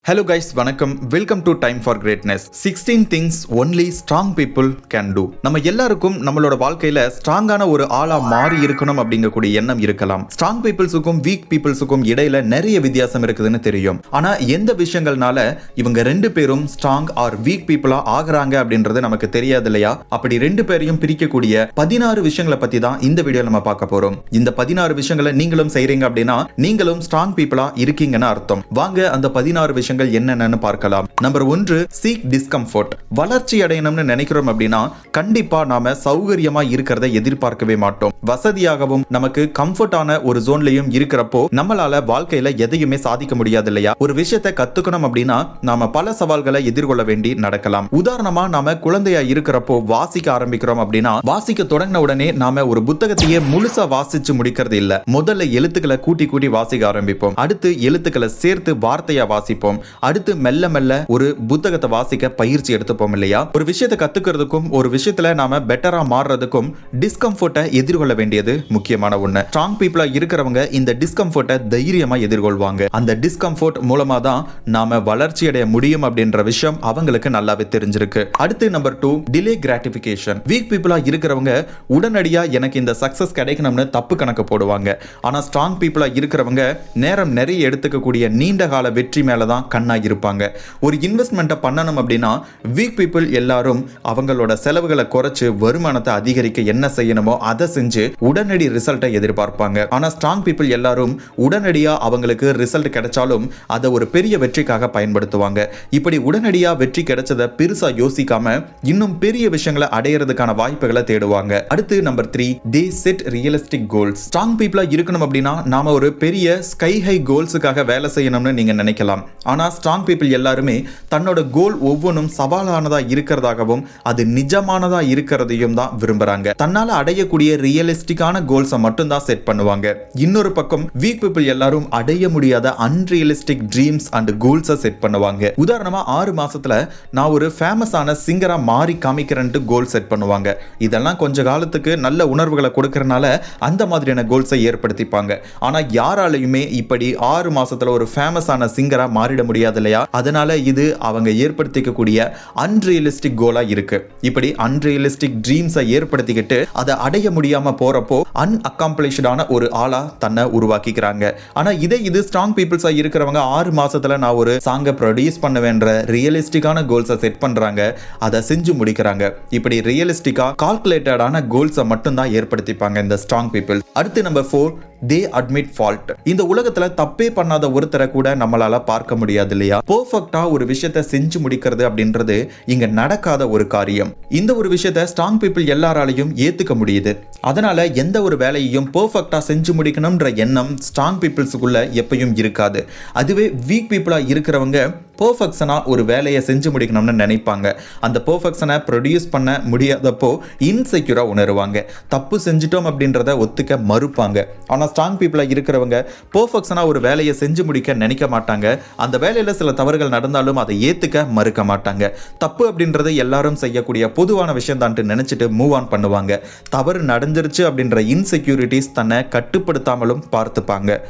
Hello guys, வணக்கம். Welcome to Time for Greatness. 16 things only strong people can do. நம்ம எல்லாருக்கும் நம்மளோட வாழ்க்கையில ஸ்ட்ராங்கான ஒரு ஆளா மாறி இருக்கணும் அப்படிங்கக்கூடிய எண்ணம் இருக்கலாம். ஸ்ட்ராங் பீப்புள்ஸுக்கும் வீக் பீப்புள்ஸுக்கும் இடையில நிறைய வித்தியாசம் இருக்குதுன்னு தெரியும். ஆனா எந்த விஷயங்கள்னால இவங்க ரெண்டு பேரும் ஸ்ட்ராங் ஆர் வீக் பீப்புளா ஆகுறாங்க அப்படின்றது நமக்கு தெரியாது இல்லையா? அப்படி ரெண்டு பேரையும் பிரிக்கக்கூடிய 16 விஷயங்களை பத்தி தான் இந்த வீடியோல நம்ம பார்க்க போறோம். இந்த 16 விஷயங்களை நீங்களும் செய்றீங்க அப்படின்னா நீங்களும் ஸ்ட்ராங் பீப்புளா இருக்கீங்கன்னு அர்த்தம். வாங்க அந்த 16 விஷயங்கள் என்னன்னு பார்க்கலாம். Number 1, seek discomfort. வளர்ச்சி அடையணும்னு நினைக்கிறோம் அப்படின்னா கண்டிப்பா நாம சௌகரியமா இருக்கிறத எதிர்பார்க்கவே மாட்டோம். வசதியாகவும் நமக்கு கம்ஃபர்ட்டான ஒரு ஜோன்லயும் இருக்கிறப்போ நம்மளால வாழ்க்கையில எதையுமே சாதிக்க முடியாது இல்லையா? ஒரு விஷயத்தை கத்துக்கணும் அப்படின்னா நாம பல சவால்களை எதிர்கொள்ள வேண்டி நடக்கலாம். உதாரணமா நாம குழந்தையா இருக்கிறப்போ வாசிக்க ஆரம்பிக்கிறோம் அப்படின்னா வாசிக்க தொடங்கின உடனே நாம ஒரு புத்தகத்தையே முழுசா வாசிச்சு முடிக்கிறது இல்ல. முதல்ல எழுத்துக்களை கூட்டி கூட்டி வாசிக்க ஆரம்பிப்போம். அடுத்து எழுத்துக்களை சேர்த்து வார்த்தையா வாசிப்போம். அடுத்து மெல்ல மெல்ல ஒரு புத்தகத்தை வாசிக்க பயிற்சி எடுத்துப்போம் இல்லையா? ஒரு விஷயத்தை கத்துக்கிறதுக்கும் ஒரு விஷயத்துல நாம பெட்டரா மாறுறதுக்கும் டிஸ்கம்ஃபர்ட்டை எதிர்கொள்ள வேண்டியது முக்கியமான ஒண்ணு. ஸ்ட்ராங் பீப்புளா இருக்கிறவங்க இந்த டிஸ்கம்ஃபர்ட்டை தைரியமா எதிர்கொள்வாங்க. அந்த டிஸ்கம்ஃபர்ட் மூலமா தான் நாம வளர்ச்சி அடைய முடியும் அப்படின்ற விஷயம் அவங்களுக்கு நல்லாவே தெரிஞ்சிருக்கு. அடுத்து நம்பர் 2, டிலே கிராட்டிஃபிகேஷன். வீக் பீப்புளா இருக்கிறவங்க உடனடியா எனக்கு இந்த சக்சஸ் கிடைக்கணும்னு தப்பு கணக்கு போடுவாங்க. ஆனா ஸ்ட்ராங் பீப்புளா இருக்கிறவங்க நேரம் நிறைய எடுத்துக்கக்கூடிய நீண்ட கால வெற்றி மேலதான் கண்ணா இருப்பாங்க. ஒரு இன்வெஸ்ட்மெண்ட்டை பண்ணணும் அப்படின்னா வீக் பீப்புள் எல்லாரும் அவங்களோட செலவுகளை குறைச்சு வருமானத்தை அதிகரிக்க என்ன செய்யணுமோ அதை செஞ்சு உடனடி ரிசல்ட்டை எதிர்பார்ப்பாங்க. ஆனா ஸ்ட்ராங் பீப்புள் எல்லாரும் உடனடியா அவங்களுக்கு ரிசல்ட் கிடைச்சாலும் அதை ஒரு பெரிய வெற்றிக்காக பயன்படுத்துவாங்க. இப்படி உடனடியா வெற்றி கிடைச்சதை பெருசா யோசிக்காம இன்னும் பெரிய விஷயங்களை அடையிறதுக்கான வாய்ப்புகளை தேடுவாங்க. அடுத்து number 3, they set realistic goals. Strong பீப்புளா இருக்கணும் அப்படின்னா நாம ஒரு பெரிய ஸ்கை ஹை கோல்ஸுக்காக வேலை செய்யணும்னு நீங்க நினைக்கலாம். ஆனா ஸ்ட்ராங் பீப்புள் எல்லாருமே தன்னோட கோல் ஒவ்வொன்றும் சவாலானதா இருக்கிறதாகவும் அது நிஜமானதா இருக்கிறதையும் தான் விரும்புறாங்க. தன்னால அடையக்கூடிய ரியலிஸ்டிக்கான கோல்ஸை மட்டும் தான் செட் பண்ணுவாங்க. இன்னொரு பக்கம் வீக் பீப்புள் எல்லாரும் அடைய முடியாத அன்ரியலிஸ்டிக் ட்ரீம்ஸ் அண்ட் கோல்ஸை செட் பண்ணுவாங்க. உதாரணமா 6 மாசத்துல நான் ஒரு ஃபேமஸான சிங்கரா மாறி காமிக்கிறேன்ட்டு கோல் செட் பண்ணுவாங்க. இதெல்லாம் கொஞ்ச காலத்துக்கு நல்ல உணர்வுகளை கொடுக்கறனால அந்த மாதிரியான கோல்ஸை ஏற்படுத்திப்பாங்க. ஆனா யாராலையுமே இப்படி 6 மாசத்துல ஒரு ஃபேமஸான சிங்கரா மாறிட முடியாது இல்லையா? அதனால இது அவங்க ஏற்படுத்திக்கக்கூடிய அன்ரியலிஸ்டிக் கோலா இருக்கு. இப்படி அன்ரியலிஸ்டிக் ட்ரீம்ஸை ஏற்படுத்திக்கிட்டு அதை அடைய முடியாம போறப்போ அன்அக்காம்ப்ளிஷ்டான ஒரு ஆளா தன்னை உருவாக்கிக்கிறாங்க. ஆனா இது ஸ்ட்ராங் பீப்புள்ஸா இருக்கிறவங்க 6 மாசத்துல நான் ஒரு சாங்கை ப்ரொடியூஸ் பண்ணுவேன்ற ரியலிஸ்டிக்கான கோல்ஸை செட் பண்றாங்க. அதை செஞ்சு முடிக்கிறாங்க. இப்படி ரியலிஸ்டிக்கா கால்குலேட்டடான கோல்ஸை மட்டும் தான் ஏற்படுத்திப்பாங்க இந்த ஸ்ட்ராங் பீப்புள். அடுத்து நம்பர் 4, they admit fault. இந்த உலகத்துல தப்பே பண்ணாத ஒருத்தரை கூட நம்மளால பார்க்க முடியாது இல்லையா? பெர்ஃபெக்ட்டா ஒரு விஷயத்தை செஞ்சு முடிக்கிறது அப்படின்றது இங்க நடக்காத ஒரு காரியம். இந்த ஒரு விஷயத்தை ஸ்ட்ராங் பீப்புள் எல்லாராலையும் ஏத்துக்க முடியுது. அதனால எந்த ஒரு வேலையையும் பெர்ஃபெக்ட்டா செஞ்சு முடிக்கணும்ன்ற எண்ணம் ஸ்ட்ராங் பீப்புள்ஸுக்குள்ள எப்பயும் இருக்காது. அதுவே வீக் பீப்புளா இருக்கிறவங்க பெர்ஃபெக்ஷனா ஒரு வேலையை செஞ்சு முடிக்கணும்னு நினைப்பாங்க. அந்த பெர்ஃபெக்ஷனை ப்ரொடியூஸ் பண்ண முடியாதப்போ இன்செக்யூரா உணருவாங்க. தப்பு செஞ்சிட்டோம் அப்படின்றத ஒத்துக்க மறுப்பாங்க. ஆனா ஸ்ட்ராங் பீப்புளா இருக்கிறவங்க பெர்ஃபெக்ஷனா ஒரு வேலையை செஞ்சு முடிக்க நினைக்க மாட்டாங்க. அந்த வேலையில சில தவறுகள் நடந்தாலும் அதை ஏத்துக்க மறுக்க மாட்டாங்க. தப்பு அப்படின்றது எல்லாரும் செய்யக்கூடிய பொதுவான விஷயம் தான் நினைச்சிட்டு மூவ் ஆன் பண்ணுவாங்க. தவறு நடந்துருச்சு அப்படின்ற இன்செக்யூரிட்டிஸ் தன்னை கட்டுப்படுத்தாமலும் பார்த்துப்பாங்க.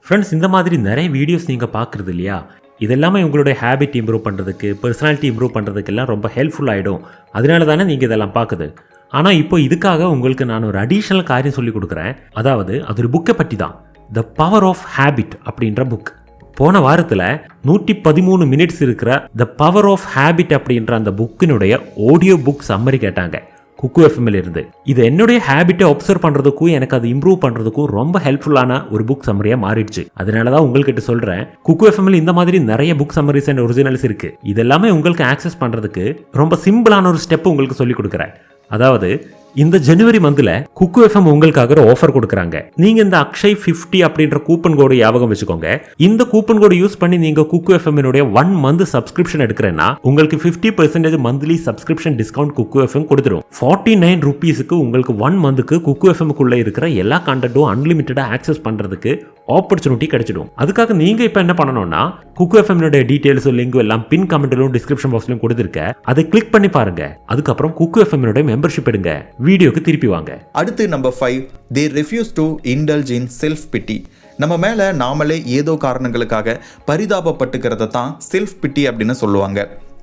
ஃப்ரெண்ட்ஸ், இந்த மாதிரி நிறைய வீடியோஸ் நீங்கள் பார்க்குறது இல்லையா? இதெல்லாமே உங்களுடைய ஹேபிட் இம்ப்ரூவ் பண்ணுறதுக்கு, பர்சனாலிட்டி இம்ப்ரூவ் பண்ணுறதுக்கெல்லாம் ரொம்ப ஹெல்ப்ஃபுல் ஆகிடும். அதனால தானே நீங்கள் இதெல்லாம் பார்க்குது. ஆனால் இப்போ இதுக்காக உங்களுக்கு நான் ஒரு அடிஷ்னல் காரியம் சொல்லி கொடுக்குறேன். அதாவது அது ஒரு புக்கை பற்றி தான். த பவர் ஆஃப் ஹேபிட் அப்படின்ற புக். போன வாரத்தில் 113 மினிட்ஸ் இருக்கிற த பவர் ஆஃப் ஹேபிட் அப்படின்ற அந்த புக்கினுடைய ஆடியோ புக் சம்மரி கேட்டாங்க குக்கு எஃப்எம்ல இருந்து. இது என்னுடைய ஹேபிட்டை ஒப்சர்வ் பண்றதுக்கும் எனக்கு அது இம்ப்ரூவ் பண்றதுக்கும் ரொம்ப ஹெல்ப்ஃபுல்லான ஒரு புக் சம்மரியா மாறிடுச்சு. அதனாலதான் உங்கள்கிட்ட சொல்றேன், குக்கு எஃப்எம்ல இந்த மாதிரி நிறைய புக் சம்மரிஸ் அண்ட் ஒரிஜினல்ஸ் இருக்கு. இதெல்லாமே உங்களுக்கு ஆக்சஸ் பண்றதுக்கு ரொம்ப சிம்பிளான ஒரு ஸ்டெப் உங்களுக்கு சொல்லி கொடுக்குறேன். அதாவது இந்த ஜனவரி மந்த்ல குக்கு எஃப்எம் உங்களுக்காக ஒரு ஆஃபர் கொடுக்குறாங்க. நீங்க இந்த அக்ஷய் 50 அப்படின்ற கூப்பன் கோடு ஞாபகம் வச்சுக்கோங்க. இந்த கூப்பன் கோடு யூஸ் பண்ணி நீங்க குக்கு எஃப்எம் 1 மந்த் சப்ஸ்கிரிப்ஷன் எடுக்கிறேன்னா உங்களுக்கு 50% மந்த்லி சப்ஸ்கிரிப்ஷன் டிஸ்கவுண்ட் குக்கு எஃப்எம் கொடுத்துரும். 49 ரூபீஸ்க்கு உங்களுக்கு 1 மந்த்துக்கு குக்கு எஃப்எம் குள்ள இருக்கிற எல்லா கண்டென்ட்டும் அன்லிமிட்டடா ஆக்சஸ் பண்றதுக்கு ஆப்பர்ச்சுனிட்டி கிடைச்சிடும். அதுக்காக நீங்க இப்ப என்ன பண்ணணும்னா குக்கு எஃப்எம் டீடைல்ஸ் லிங்க் எல்லாம் பின் கமெண்ட்லயும் டிஸ்கிரிப்ஷன் பாக்ஸ்லயும் கொடுத்திருக்க. அதை கிளிக் பண்ணி பாருங்க. அதுக்கப்புறம் குக்கு எஃப்எம் மெம்பர்ஷிப் எடுங்க. வீடியோக்கு திருப்பி வாங்க. அடுத்து number 5, they refuse to indulge in self pity. நம்ம மேல நாமளே ஏதோ காரணங்களுக்காக பரிதாபப்பட்டுக்கிறத தான் செல்ஃப் பிட்டி அப்படின்னு சொல்லுவாங்க.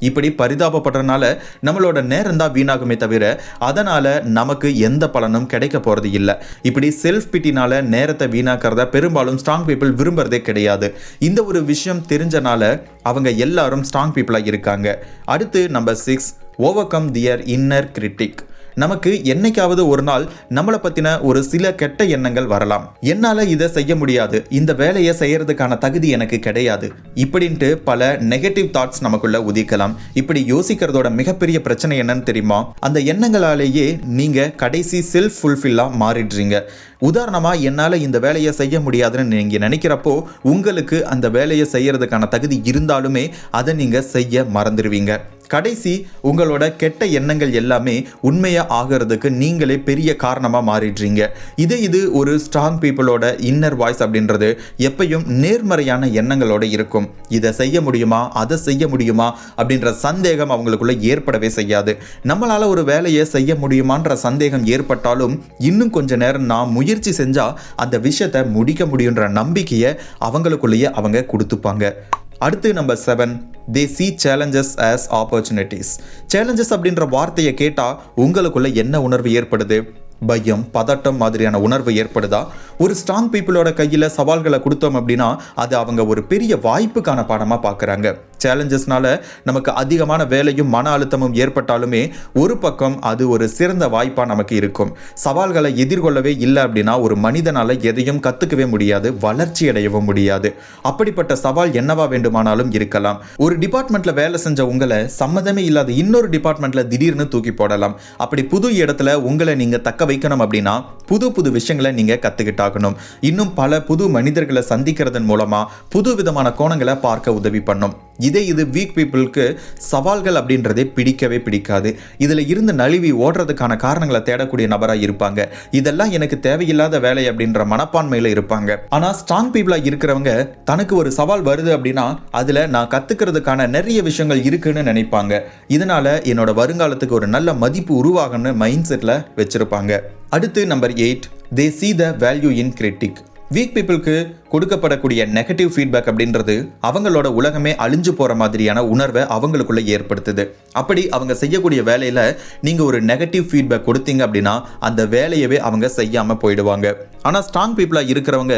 இப்படி பரிதாபப்படுறதுனால நம்மளோட நேரம் தான் வீணாகுமே தவிர அதனால நமக்கு எந்த பலனும் கிடைக்க போறது இல்லை. இப்படி செல்ஃப் பிட்டினால நேரத்தை வீணாக்கிறத பெரும்பாலும் ஸ்ட்ராங் பீப்புள் விரும்புறதே கிடையாது. இந்த ஒரு விஷயம் தெரிஞ்சனால அவங்க எல்லாரும் ஸ்ட்ராங் பீப்புளா இருக்காங்க. அடுத்து number 6, over come their inner critic. நமக்கு என்னைக்காவது ஒரு நாள் நம்மளை பத்தின ஒரு சில கெட்ட எண்ணங்கள் வரலாம். என்னால இதை செய்ய முடியாது, இந்த வேலையை செய்யறதுக்கான தகுதி எனக்கு கிடையாது, இப்படின்ட்டு பல நெகட்டிவ் தாட்ஸ் நமக்குள்ள உதிக்கலாம். இப்படி யோசிக்கிறதோட மிகப்பெரிய பிரச்சனை என்னன்னு தெரியுமா? அந்த எண்ணங்களாலேயே நீங்க கடைசி செல்ஃப் ஃபுல்ஃபில்லா மாறிடுறீங்க. உதாரணமா, என்னால இந்த வேலையை செய்ய முடியாதுன்னு நீங்க நினைக்கிறப்போ உங்களுக்கு அந்த வேலையை செய்யறதுக்கான தகுதி இருந்தாலுமே அதை நீங்க செய்ய மறந்துடுவீங்க. கடைசி உங்களோட கெட்ட எண்ணங்கள் எல்லாமே உண்மையா ஆகிறதுக்கு நீங்களே பெரிய காரணமா மாறிடுறீங்க. இது ஒரு ஸ்ட்ராங் பீப்புளோட இன்னர் வாய்ஸ் அப்படின்றது எப்பயும் நேர்மறையான எண்ணங்களோட இருக்கும். இதை செய்ய முடியுமா, அதை செய்ய முடியுமா அப்படின்ற சந்தேகம் அவங்களுக்குள்ள ஏற்படவே செய்யாது. நம்மளால ஒரு வேலையை செய்ய முடியுமான்ற சந்தேகம் ஏற்பட்டாலும் இன்னும் கொஞ்ச நேரம் நான் முயற்சி செஞ்சா அந்த விஷயத்தை முடிக்க முடியுன்ற நம்பிக்கையை அவங்களுக்குள்ளேயே அவங்க கொடுத்துப்பாங்க. அடுத்து number 7, they see challenges as opportunities. challenges அப்படின்ற வார்த்தையை கேட்டா உங்களுக்குள்ள என்ன உணர்வு ஏற்படுது? பயம், பதட்டம் மாதிரியான உணர்வு ஏற்படுதா? ஒரு ஸ்ட்ராங் பீப்புளோட கையில் சவால்களை கொடுத்தோம் அப்படின்னா அது அவங்க ஒரு பெரிய வாய்ப்புக்கான பாடமாக பார்க்குறாங்க. சேலஞ்சஸ்னால நமக்கு அதிகமான வேலையும் மன அழுத்தமும் ஏற்பட்டாலுமே ஒரு பக்கம் அது ஒரு சிறந்த வாய்ப்பாக நமக்கு இருக்கும். சவால்களை எதிர்கொள்ளவே இல்லை அப்படின்னா ஒரு மனிதனால் எதையும் கற்றுக்கவே முடியாது, வளர்ச்சி அடையவும் முடியாது. அப்படிப்பட்ட சவால் என்னவா வேண்டுமானாலும் இருக்கலாம். ஒரு டிபார்ட்மெண்ட்டில் வேலை செஞ்ச உங்களை சம்மதமே இல்லாத இன்னொரு டிபார்ட்மெண்ட்டில் திடீர்னு தூக்கி போடலாம். அப்படி புது இடத்துல உங்களை நீங்கள் தக்க வைக்கணும் அப்படின்னா புது விஷயங்களை நீங்க கத்துக்கிட்டாகணும். இன்னும் பல புது மனிதர்களை சந்திக்கிறதன் மூலமா புது விதமான கோணங்களை பார்க்க உதவி பண்ணும். இது வீக் பீப்புளுக்கு சவால்கள் அப்படின்றதே பிடிக்கவே பிடிக்காது. இதுல இருந்து நழுவி ஓடுறதுக்கான காரணங்களை தேடக்கூடிய நபராக இருப்பாங்க. இதெல்லாம் எனக்கு தேவையில்லாத வேலை அப்படின்ற மனப்பான்மையில இருப்பாங்க. ஆனா ஸ்ட்ராங் பீப்புளா இருக்கிறவங்க தனக்கு ஒரு சவால் வருது அப்படின்னா அதுல நான் கத்துக்கிறதுக்கான நிறைய விஷயங்கள் இருக்குன்னு நினைப்பாங்க. இதனால என்னோட வருங்காலத்துக்கு ஒரு நல்ல மதிப்பு உருவாகணும்னு மைண்ட் செட்ல வச்சிருப்பாங்க. அடுத்து number 8, they see the value in critic. Week பீப்புளுக்கு கொடுக்கப்படக்கூடிய நெகட்டிவ் ஃபீட்பேக் அப்படின்றது அவங்களோட உலகமே அழிஞ்சு போற மாதிரியான உணர்வை அவங்களுக்குள்ள ஏற்படுத்துது. அப்படி அவங்க செய்யக்கூடிய வேலையில நீங்க ஒரு நெகட்டிவ் ஃபீட்பேக் கொடுத்தீங்க அப்படின்னா அந்த வேலையவே அவங்க செய்யாம போயிடுவாங்க. ஆனா ஸ்ட்ராங் பீப்புளா இருக்கிறவங்க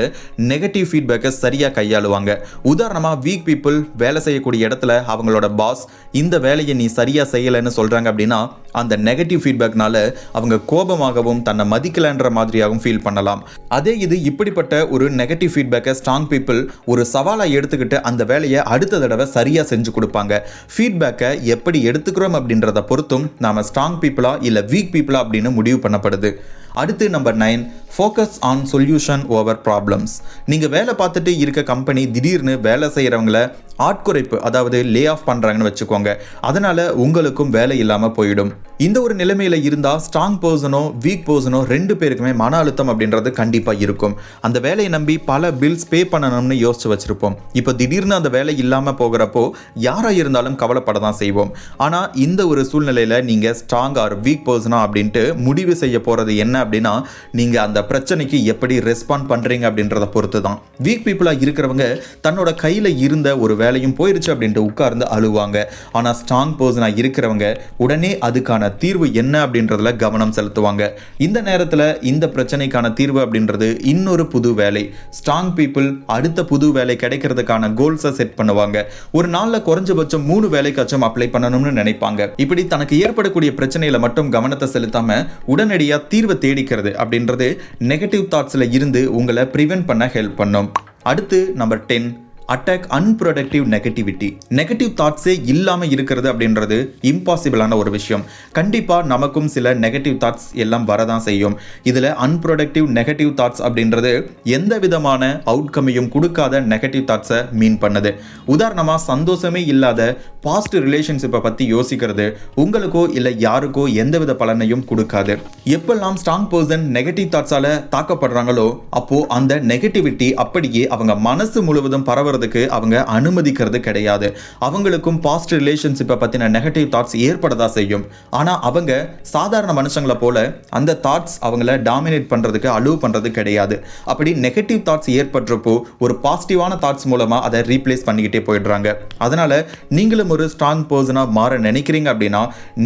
நெகட்டிவ் ஃபீட்பேக்கை சரியா கையாளுவாங்க. உதாரணமா, வீக் பீப்புள் வேலை செய்யக்கூடிய இடத்துல அவங்களோட பாஸ் இந்த வேலையை நீ சரியா செய்யலைன்னு சொல்றாங்க அப்படின்னா அந்த நெகட்டிவ் ஃபீட்பேக்னால அவங்க கோபமாகவும் தன்னை மதிக்கலன்ற மாதிரியாகவும் ஃபீல் பண்ணலாம். அதே இது இப்படிப்பட்ட ஒரு நெகட்டிவ் ஃபீட்பேக்கை ஸ்ட்ராங் பீப்புள் ஒரு சவாலா எடுத்துக்கிட்டு அந்த வேலையை அடுத்த தடவை சரியா செஞ்சு கொடுப்பாங்க. ஃபீட்பேக்கை எப்படி எடுத்துக்கிறோம் அப்படின்றத பொறுத்தும் நாம ஸ்ட்ராங் பீப்புளா இல்ல வீக் பீப்புளா அப்படின்னு முடிவு பண்ணப்படுது. அடுத்து number 9, focus on solution over problems. நீங்கள் வேலை பார்த்துட்டு இருக்க கம்பெனி திடீர்னு வேலை செய்கிறவங்கள ஆட்குறைப்பு, அதாவது லே ஆஃப் பண்ணுறாங்கன்னு வச்சுக்கோங்க. அதனால் உங்களுக்கும் வேலை இல்லாமல் போயிடும். இந்த ஒரு நிலைமையில் இருந்தால் ஸ்ட்ராங் பர்சனோ வீக் பர்சனோ 2 பேருக்குமே மன அழுத்தம் அப்படின்றது கண்டிப்பாக இருக்கும். அந்த வேலையை நம்பி பல பில்ஸ் பே பண்ணணும்னு யோசிச்சு வச்சுருப்போம். இப்போ திடீர்னு அந்த வேலை இல்லாமல் போகிறப்போ யாராக இருந்தாலும் கவலைப்பட தான் செய்வோம். ஆனால் இந்த ஒரு சூழ்நிலையில் நீங்கள் ஸ்ட்ராங் ஆர் வீக் பர்சனா அப்படின்ட்டு முடிவு செய்ய போகிறது என்ன அப்படின்னா நீங்கள் அந்த பிரச்சனைக்கு எப்படி ரெஸ்பாண்ட் பண்றீங்க அப்படின்றத பொறுத்து தான். வீக் பீப்புளா இருக்கிறவங்க தன்னோட கையில இருந்த ஒரு வேலையும் போயிருச்சு அப்படின்ட்டு உட்கார்ந்து அழுவாங்க. ஆனா ஸ்ட்ராங் பர்சனா இருக்கிறவங்க உடனே அதுக்கான தீர்வு என்ன அப்படின்றதுல கவனம் செலுத்துவாங்க. இந்த நேரத்துல இந்த பிரச்சனைக்கான தீர்வு அப்படின்றது இன்னொரு புது வேலை. ஸ்ட்ராங் பீப்புள் அடுத்த புது வேலை கிடைக்கிறதுக்கான கோல்ஸை செட் பண்ணுவாங்க. ஒரு நாள்ல குறைஞ்சபட்சம் 3 வேலைக்காச்சும் அப்ளை பண்ணணும்னு நினைப்பாங்க. இப்படி தனக்கு ஏற்படக்கூடிய பிரச்சனையில மட்டும் கவனத்தை செலுத்தாம உடனடியா தீர்வை தேடிக்கிறது அப்படின்றது நெகட்டிவ் தாட்ஸ்ல இருந்து உங்களை பிரிவென்ட் பண்ண ஹெல்ப் பண்ணும். அடுத்து number 10, attack unproductive negativity. Negative தாட்ஸே இல்லாமல் இருக்கிறது அப்படின்றது இம்பாசிபிளான ஒரு விஷயம். கண்டிப்பாக நமக்கும் சில நெகட்டிவ் தாட்ஸ் எல்லாம் வரதான் செய்யும். இதில் அன்ப்ரொடக்டிவ் நெகட்டிவ் தாட்ஸ் அப்படின்றது எந்த விதமான அவுட்கமையும் கொடுக்காத நெகட்டிவ் தாட்ஸை மீன் பண்ணுது. உதாரணமாக, சந்தோஷமே இல்லாத பாஸ்ட் ரிலேஷன்ஷிப்பை பற்றி யோசிக்கிறது உங்களுக்கோ இல்லை யாருக்கோ எந்தவித பலனையும் கொடுக்காது. எப்பெல்லாம் ஸ்ட்ராங் பர்சன் நெகட்டிவ் தாட்ஸால் தாக்கப்படுறாங்களோ அப்போ அந்த நெகட்டிவிட்டி அப்படியே அவங்க மனசு முழுவதும் பரவ வரதுக்கு அவங்க அனுமதிக்கிறது கிடையாது. அவங்களுக்கும் பாஸ்ட் ரிலேஷன்ஷிப்பை பற்றின நெகட்டிவ் தாட்ஸ் ஏற்படதா செய்யும். ஆனால் அவங்க சாதாரண மனுஷங்களை போல அந்த தாட்ஸ் அவங்கள டாமினேட் பண்ணுறதுக்கு அலோவ் பண்ணுறது கிடையாது. அப்படி நெகட்டிவ் தாட்ஸ் ஏற்படுறப்போ ஒரு பாசிட்டிவான தாட்ஸ் மூலமாக அதை ரீப்ளேஸ் பண்ணிக்கிட்டே போயிடுறாங்க. அதனால் நீங்களும் ஒரு ஸ்ட்ராங் பர்சனாக மாற நினைக்கிறீங்க அப்படின்னா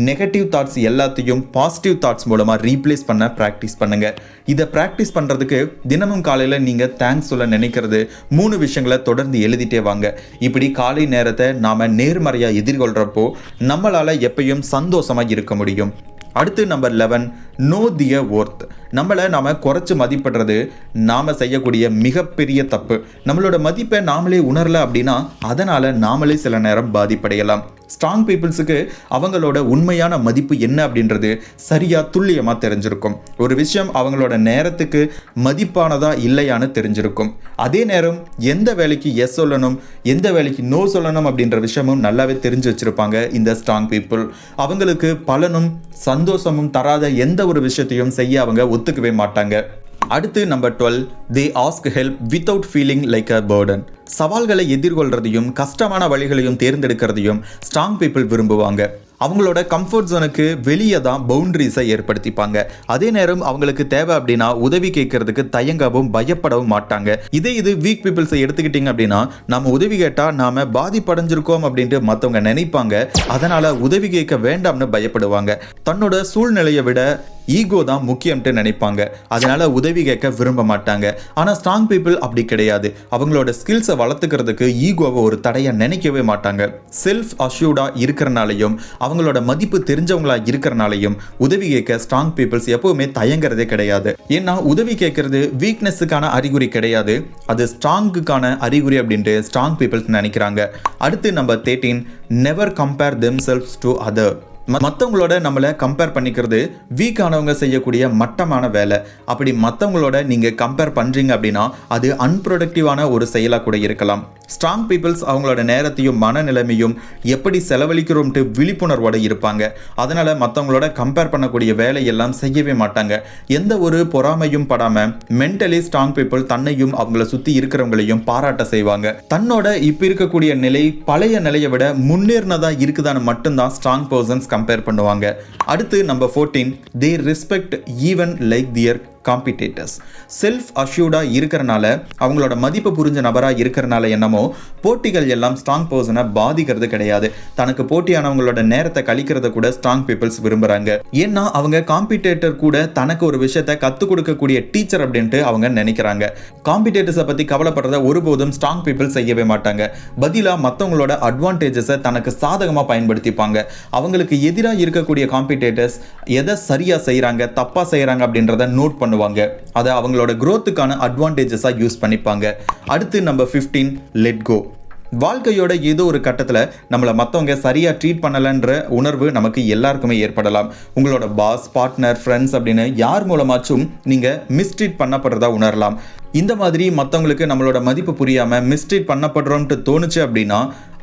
நெகட்டிவ் தாட்ஸ் எல்லாத்தையும் பாசிட்டிவ் தாட்ஸ் மூலமாக ரீப்ளேஸ் பண்ண ப்ராக்டிஸ் பண்ணுங்க. இதை ப்ராக்டிஸ் பண்ணுறதுக்கு தினமும் காலையில் நீங்கள் தேங்க்ஸ் சொல்ல நினைக்கிறது 3 விஷயங்களை தொடர்ந்து எழுதிட்டே வாங்க. இப்படி காலை நேரத்தை நாம் நேர்மறையாக எதிர்கொள்கிறப்போ நம்மளால் எப்பயும் சந்தோஷமாக இருக்க முடியும். அடுத்து நம்பர் 11, நோ தியர் ஒர்த். நம்மளை நாம குறைச்சு மதிப்பிடுறது நாம செய்யக்கூடிய மிகப்பெரிய தப்பு. நம்மளோட மதிப்பை நாமளே உணரல அப்படின்னா அதனால நாமளே சில நேரம் பாதிப்படையலாம். ஸ்ட்ராங் பீப்புள்ஸுக்கு அவங்களோட உண்மையான மதிப்பு என்ன அப்படின்றது சரியா துல்லியமா தெரிஞ்சிருக்கும். ஒரு விஷயம் அவங்களோட நேரத்துக்கு மதிப்பானதா இல்லையான்னு தெரிஞ்சிருக்கும். அதே நேரம் எந்த வேலைக்கு எஸ் சொல்லணும், எந்த வேலைக்கு நோ சொல்லணும் அப்படின்ற விஷயமும் நல்லாவே தெரிஞ்சு வச்சிருப்பாங்க இந்த ஸ்ட்ராங் பீப்புள். அவங்களுக்கு பலனும் சந்தோஷமும் தராத எந்த ஒரு விஷயத்தையும் செய்ய அவங்க ஒத்துக்கவே மாட்டாங்க. அடுத்து number 12, they ask help without feeling like a burden. சவால்களை எதிர்கொள்றதையும் கஷ்டமான வழிகளையும் தேர்ந்தெடுக்கிறதையும் ஸ்ட்ராங் பீப்புள் விரும்புவாங்க. அவங்களோட கம்ஃபர்ட் ஜோனுக்கு வெளியே தான் பவுண்டரிஸை ஏற்படுத்திப்பாங்க. அதே நேரம் அவங்களுக்கு தேவை அப்படின்னா உதவி கேட்கறதுக்கு தயங்கவும் பயப்படவும் மாட்டாங்க. இது வீக் பீப்புள்ஸை எடுத்துக்கிட்டீங்க அப்படின்னா நம்ம உதவி கேட்டால் நாம பாதிப்படைஞ்சிருக்கோம் அப்படின்ட்டு மற்றவங்க நினைப்பாங்க. அதனால உதவி கேட்க வேண்டாம்னு பயப்படுவாங்க. தன்னோட சூழ்நிலையை விட ஈகோ தான் முக்கியம்ட்டு நினைப்பாங்க. அதனால உதவி கேட்க விரும்ப மாட்டாங்க. ஆனால் ஸ்ட்ராங் பீப்புள் அப்படி கிடையாது. அவங்களோட ஸ்கில்ஸை வளர்த்துக்கிறதுக்கு ஈகோவை ஒரு தடையா நினைக்கவே மாட்டாங்க. செல்ஃப் அஷ்யூர்டா இருக்கிறனாலையும் அவங்களோட மதிப்பு தெரிஞ்சவங்களா இருக்கிறனாலையும் உதவி கேட்க ஸ்ட்ராங் பீப்புள்ஸ் எப்பவுமே தயங்குறதே கிடையாது. ஏன்னா உதவி கேட்கறது வீக்னஸுக்கான அறிகுறி கிடையாது, அது ஸ்ட்ராங்குக்கான அறிகுறி அப்படின்ட்டு ஸ்ட்ராங் பீப்புள்ஸ் நினைக்கிறாங்க. அடுத்து number 13, never compare themselves to other. மற்றவங்களோட நம்மளை கம்பேர் பண்ணிக்கிறது வீக்கானவங்க செய்யக்கூடிய மட்டமான வேலை. அப்படி மற்றவங்களோட நீங்கள் கம்பேர் பண்ணுறீங்க அப்படின்னா அது அன்ப்ரொடக்டிவான ஒரு செயலாக கூட இருக்கலாம். ஸ்ட்ராங் பீப்புள்ஸ் அவங்களோட நேரத்தையும் மனநிலைமையும் எப்படி செலவழிக்கிறோம்ட்டு விழிப்புணர்வோடு இருப்பாங்க. அதனால் மற்றவங்களோட கம்பேர் பண்ணக்கூடிய வேலையெல்லாம் செய்யவே மாட்டாங்க. எந்த ஒரு பொறாமையும் படாமல் மென்டலி ஸ்ட்ராங் பீப்புள் தன்னையும் அவங்கள சுற்றி இருக்கிறவங்களையும் பாராட்ட செய்வாங்க. தன்னோட இப்போ இருக்கக்கூடிய நிலை பழைய நிலையை விட முன்னேறினதா இருக்குதான்னு மட்டும்தான் ஸ்ட்ராங் பர்சன்ஸ் கம்பேர் பண்ணுவாங்க. அடுத்து number 14, they respect even like their competitors. Self அஷ்யூர்டாக இருக்கிறனால அவங்களோட மதிப்பு புரிஞ்ச நபராக இருக்கிறனால என்னமோ போட்டிகள் எல்லாம் ஸ்ட்ராங் பர்சனை பாதிக்கிறது கிடையாது. தனக்கு போட்டியானவங்களோட நேரத்தை கழிக்கிறத கூட ஸ்ட்ராங் பீப்புள்ஸ் விரும்புகிறாங்க. ஏன்னா அவங்க காம்பிடேட்டர் கூட தனக்கு ஒரு விஷயத்தை கற்றுக் கொடுக்கக்கூடிய டீச்சர் அப்படின்ட்டு அவங்க நினைக்கிறாங்க. காம்பிடேட்டர்ஸை பற்றி கவலைப்படுறத ஒருபோதும் ஸ்ட்ராங் பீப்புள்ஸ் செய்யவே மாட்டாங்க. பதிலாக மற்றவங்களோட அட்வான்டேஜஸை தனக்கு சாதகமாக பயன்படுத்திப்பாங்க. அவங்களுக்கு எதிராக இருக்கக்கூடிய காம்பிடேட்டர்ஸ் எதை சரியாக செய்கிறாங்க தப்பாக செய்கிறாங்க அப்படின்றத நோட் பண்ணுவாங்க. அதை அவங்களோட growthக்கான அட்வான்டேஜஸா யூஸ் பண்ணிப்பாங்க. அடுத்து நம்பர் 15, let go. வாழ்க்கையோட ஏதோ ஒரு கட்டத்தில் நம்மளை மற்றவங்க சரியாக ட்ரீட் பண்ணலைன்ற உணர்வு நமக்கு எல்லாருக்குமே ஏற்படலாம். உங்களோட பாஸ், பார்ட்னர், ஃப்ரெண்ட்ஸ் அப்படின்னு யார் மூலமாச்சும் நீங்கள் மிஸ்ட்ரீட் பண்ணப்படுறதா உணரலாம். இந்த மாதிரி மற்றவங்களுக்கு நம்மளோட மதிப்பு புரியாமல் மிஸ்ட்ரீட் பண்ணப்படுறோம்ட்டு தோணுச்சு அப்படின்னா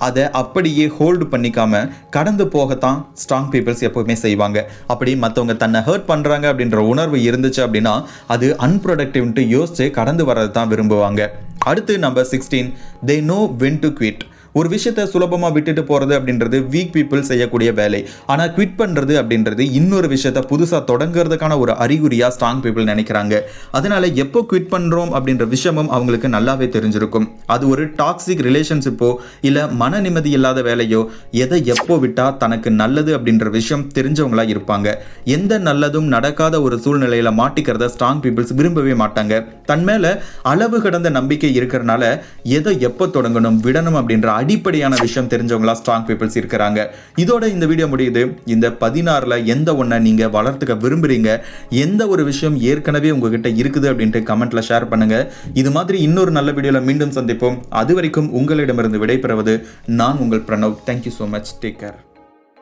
அதை அப்படியே ஹோல்டு பண்ணிக்காம கடந்து போகத்தான் ஸ்ட்ராங் பீப்புள்ஸ் எப்பவுமே செய்வாங்க. அப்படி மற்றவங்க தன்னை ஹர்ட் பண்ணுறாங்க அப்படின்ற உணர்வு இருந்துச்சு அப்படின்னா அது அன்ப்ரொடக்டிவ்ன்ட்டு யோசிச்சு கடந்து வர்றது தான் விரும்புவாங்க. அடுத்து number 16, they know when to quit. ஒரு விஷயத்தை சுலபமாக விட்டுட்டு போகிறது அப்படின்றது வீக் பீப்புள் செய்யக்கூடிய வேலை. ஆனால் குவிட் பண்ணுறது அப்படின்றது இன்னொரு விஷயத்தை புதுசாக தொடங்குறதுக்கான ஒரு அறிகுறியாக ஸ்ட்ராங் பீப்புள் நினைக்கிறாங்க. அதனால எப்போ குவிட் பண்ணுறோம் அப்படின்ற விஷயமும் அவங்களுக்கு நல்லாவே தெரிஞ்சிருக்கும். அது ஒரு டாக்ஸிக் ரிலேஷன்ஷிப்போ இல்லை மன நிம்மதி இல்லாத வேலையோ எதை எப்போ விட்டால் தனக்கு நல்லது அப்படின்ற விஷயம் தெரிஞ்சவங்களா இருப்பாங்க. எந்த நல்லதும் நடக்காத ஒரு சூழ்நிலையில் மாட்டிக்கிறத ஸ்ட்ராங் பீப்புள்ஸ் விரும்பவே மாட்டாங்க. தன் மேலே அளவு கடந்த நம்பிக்கை இருக்கிறனால எதை எப்போ தொடங்கணும் விடணும் அப்படின்ற அடிப்படையான விஷயம் தெரிஞ்சவங்களா ஸ்ட்ராங் பீப்புள்ஸ் இருக்கிறாங்க. இதோட இந்த வீடியோ முடியுது. இந்த 16ல எந்த ஒன்றை நீங்க வளர்த்துக்க விரும்புறீங்க, எந்த ஒரு விஷயம் ஏற்கனவே உங்ககிட்ட இருக்குது அப்படின்ட்டு கமெண்ட்ல ஷேர் பண்ணுங்க. இது மாதிரி இன்னொரு நல்ல வீடியோல மீண்டும் சந்திப்போம். அது வரைக்கும் உங்களிடமிருந்து விடைபெறுவது நான் உங்கள் Pranav. Thank you so much. Take care.